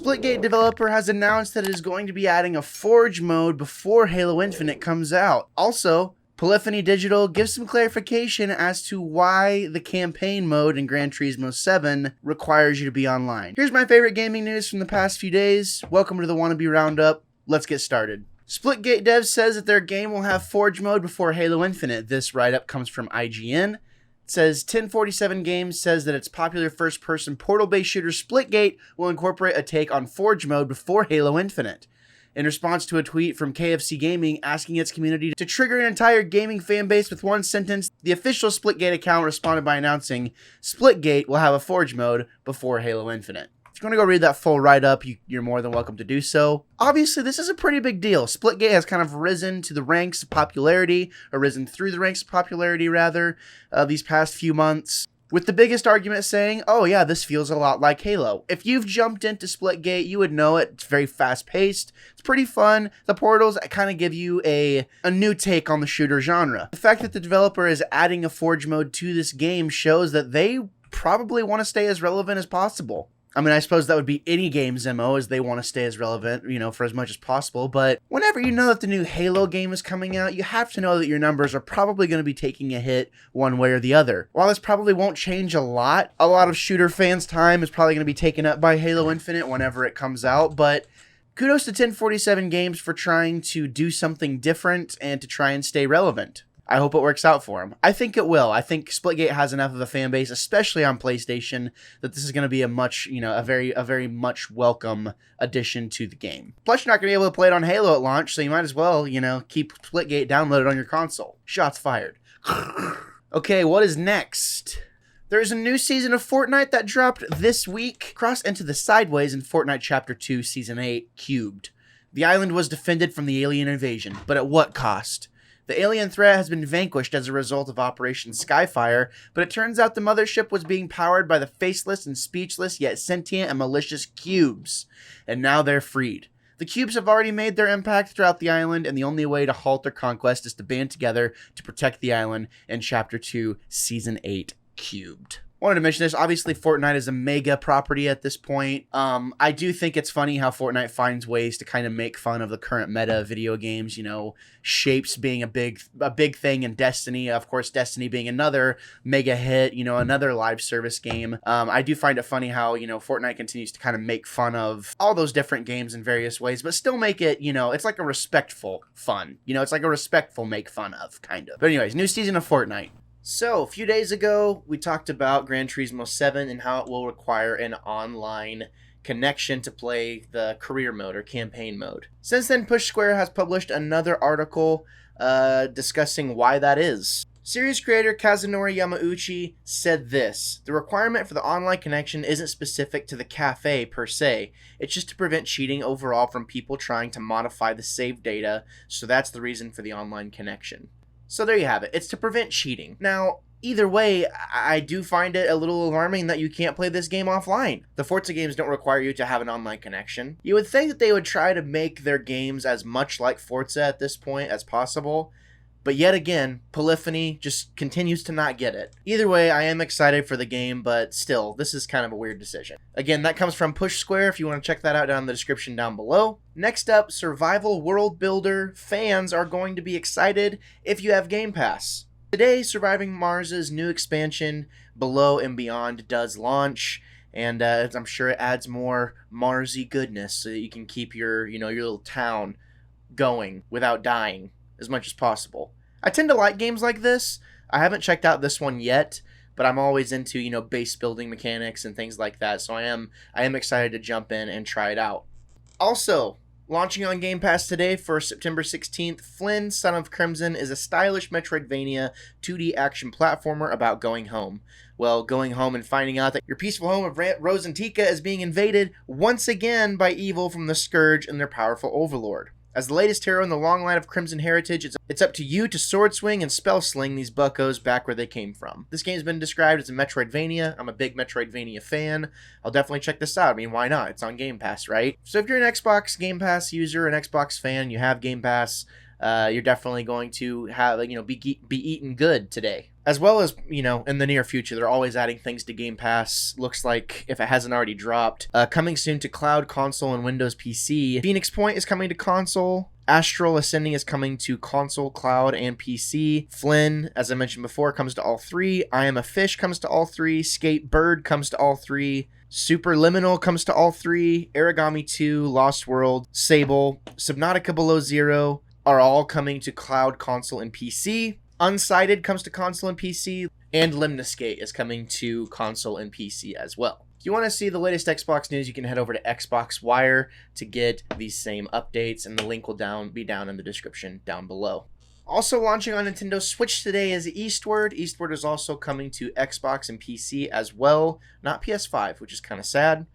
Splitgate developer has announced that it is going to be adding a Forge mode before Halo Infinite comes out. Also, Polyphony Digital gives some clarification as to why the campaign mode in Gran Turismo 7 requires you to be online. Here's my favorite gaming news from the past few days. Welcome to the Wannabe Roundup. Let's get started. Splitgate Dev says that their game will have Forge mode before Halo Infinite. This write-up comes from IGN. It says 1047 Games says that its popular first-person portal-based shooter Splitgate will incorporate a take on Forge mode before Halo Infinite. In response to a tweet from KFC Gaming asking its community to trigger an entire gaming fanbase with one sentence, the official Splitgate account responded by announcing Splitgate will have a Forge mode before Halo Infinite. If you want to go read that full write-up, you're more than welcome to do so. Obviously, this is a pretty big deal. Splitgate has kind of risen to the ranks of popularity, or risen through the ranks of popularity, rather, these past few months. With the biggest argument saying, oh yeah, this feels a lot like Halo. If you've jumped into Splitgate, you would know it. It's very fast-paced. It's pretty fun. The portals kind of give you a new take on the shooter genre. The fact that the developer is adding a Forge mode to this game shows that they probably want to stay as relevant as possible. I mean, I suppose that would be any game's MO, as they want to stay as relevant, for as much as possible. But whenever you know that the new Halo game is coming out, you have to know that your numbers are probably going to be taking a hit one way or the other. While this probably won't change a lot of shooter fans' time is probably going to be taken up by Halo Infinite whenever it comes out. But kudos to 1047 Games for trying to do something different and to try and stay relevant. I hope it works out for him. I think it will. I think Splitgate has enough of a fan base, especially on PlayStation, that this is going to be a very much welcome addition to the game. Plus, you're not going to be able to play it on Halo at launch, so you might as well, keep Splitgate downloaded on your console. Shots fired. Okay, what is next? There's a new season of Fortnite that dropped this week. Cross into the sideways in Fortnite Chapter 2, Season 8, Cubed. The island was defended from the alien invasion, but at what cost? The alien threat has been vanquished as a result of Operation Skyfire, but it turns out the mothership was being powered by the faceless and speechless yet sentient and malicious cubes, and now they're freed. The cubes have already made their impact throughout the island, and the only way to halt their conquest is to band together to protect the island in Chapter 2, Season 8, Cubed. Wanted to mention this. Obviously, Fortnite is a mega property at this point. I do think it's funny how Fortnite finds ways to kind of make fun of the current meta of video games. Shapes being a big thing in Destiny. Of course, Destiny being another mega hit. Another live service game. I do find it funny how Fortnite continues to kind of make fun of all those different games in various ways, but still make it it's like a respectful fun. It's like a respectful make fun of kind of. But anyways, new season of Fortnite. So, a few days ago, we talked about Gran Turismo 7 and how it will require an online connection to play the career mode or campaign mode. Since then, Push Square has published another article discussing why that is. Series creator Kazunori Yamauchi said this: the requirement for the online connection isn't specific to the cafe per se, it's just to prevent cheating overall from people trying to modify the save data, so that's the reason for the online connection. So there you have it. It's to prevent cheating. Now, either way, I do find it a little alarming that you can't play this game offline. The Forza games don't require you to have an online connection. You would think that they would try to make their games as much like Forza at this point as possible, but yet again, Polyphony just continues to not get it. Either way, I am excited for the game, but still, this is kind of a weird decision. Again, that comes from Push Square, if you want to check that out down in the description down below. Next up, Survival World Builder fans are going to be excited if you have Gamepass. Today, Surviving Mars' new expansion, Below and Beyond, does launch, and I'm sure it adds more Marsy goodness so that you can keep your little town going without dying as much as possible. I tend to like games like this. I haven't checked out this one yet, but I'm always into, base building mechanics and things like that, so I am excited to jump in and try it out. Also, launching on Game Pass today for September 16th, Flynn, Son of Crimson is a stylish Metroidvania 2D action platformer about going home. Well, going home and finding out that your peaceful home of Rose and Tika is being invaded once again by evil from the Scourge and their powerful overlord. As the latest hero in the long line of Crimson heritage, it's up to you to sword swing and spell sling these buckos back where they came from. This game's been described as a Metroidvania. I'm a big Metroidvania fan. I'll definitely check this out. I mean, why not? It's on Game Pass, right? So if you're an Xbox Game Pass user, an Xbox fan, you have Game Pass, you're definitely going to have, be eaten good today. As well as, in the near future, they're always adding things to Game Pass. Looks like, if it hasn't already dropped, coming soon to cloud, console, and Windows PC. Phoenix Point is coming to console. Astral Ascending is coming to console, cloud, and PC. Flynn, as I mentioned before, comes to all three. I Am a Fish comes to all three. Skate Bird comes to all three. Superliminal comes to all three. Origami 2, Lost World, Sable, Subnautica Below Zero are all coming to cloud, console, and PC. Unsighted comes to console and PC. And Limniscate is coming to console and PC as well. If you want to see the latest Xbox news, you can head over to Xbox Wire to get these same updates, and the link will be down in the description down below. Also launching on Nintendo Switch today is Eastward. Eastward is also coming to Xbox and PC as well, not PS5, which is kind of sad.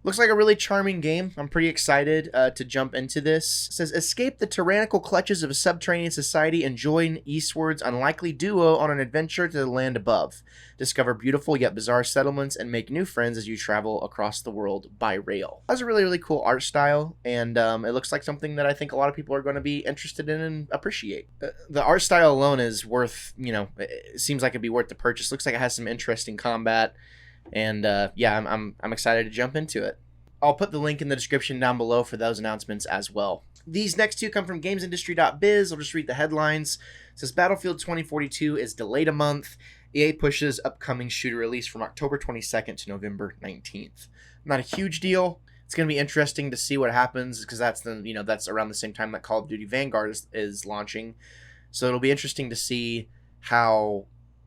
Looks like a really charming game. I'm pretty excited to jump into this. It says, escape the tyrannical clutches of a subterranean society and join Eastward's unlikely duo on an adventure to the land above. Discover beautiful yet bizarre settlements and make new friends as you travel across the world by rail. That's a really, really cool art style, and it looks like something that I think a lot of people are going to be interested in and appreciate. The art style alone is worth, it seems like it'd be worth the purchase. Looks like it has some interesting combat. And yeah, I'm excited to jump into it. I'll put the link in the description down below for those announcements as well. These next two come from industry.biz. I'll just read the headlines. It says Battlefield 2042 is delayed a month. EA pushes upcoming shooter release from October 22nd to November 19th. Not a huge deal. It's going to be interesting to see what happens because that's around the same time that Call of Duty Vanguard is launching. So it'll be interesting to see how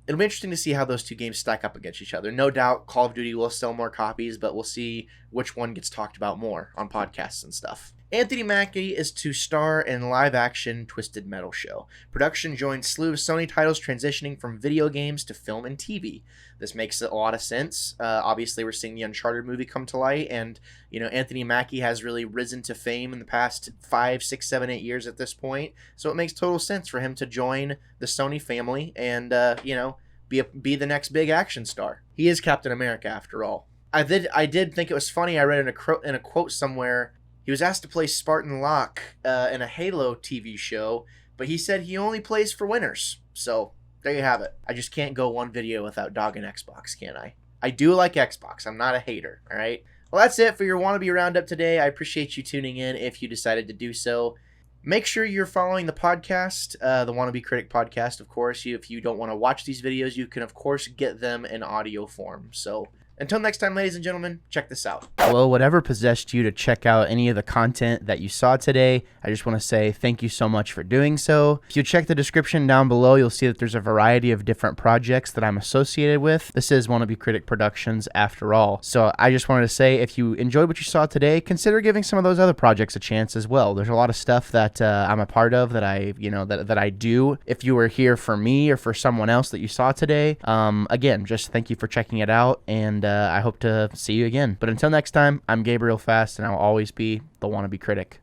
those two games stack up against each other. No doubt Call of Duty will sell more copies, but we'll see which one gets talked about more on podcasts and stuff. Anthony Mackie is to star in live-action Twisted Metal show. Production joins slew of Sony titles transitioning from video games to film and TV. This makes a lot of sense. Obviously, we're seeing the Uncharted movie come to light, and Anthony Mackie has really risen to fame in the past 5, 6, 7, 8 years at this point. So it makes total sense for him to join the Sony family and be the next big action star. He is Captain America after all. I did think it was funny. I read in a quote somewhere. He was asked to play Spartan Locke in a Halo TV show, but he said he only plays for winners. So there you have it. I just can't go one video without dogging Xbox, can I? I do like Xbox. I'm not a hater, all right? Well, that's it for your Wannabe Roundup today. I appreciate you tuning in if you decided to do so. Make sure you're following the podcast, the Wannabe Critic podcast, of course. If you don't want to watch these videos, you can, of course, get them in audio form. So until next time, ladies and gentlemen, check this out. Well, whatever possessed you to check out any of the content that you saw today, I just want to say thank you so much for doing so. If you check the description down below, you'll see that there's a variety of different projects that I'm associated with. This is Wannabe Critic Productions after all. So I just wanted to say, if you enjoyed what you saw today, consider giving some of those other projects a chance as well. There's a lot of stuff that I'm a part of that that I do. If you were here for me or for someone else that you saw today, again, just thank you for checking it out, and I hope to see you again. But until next time, I'm Gabriel Fast, and I'll always be the Wannabe Critic.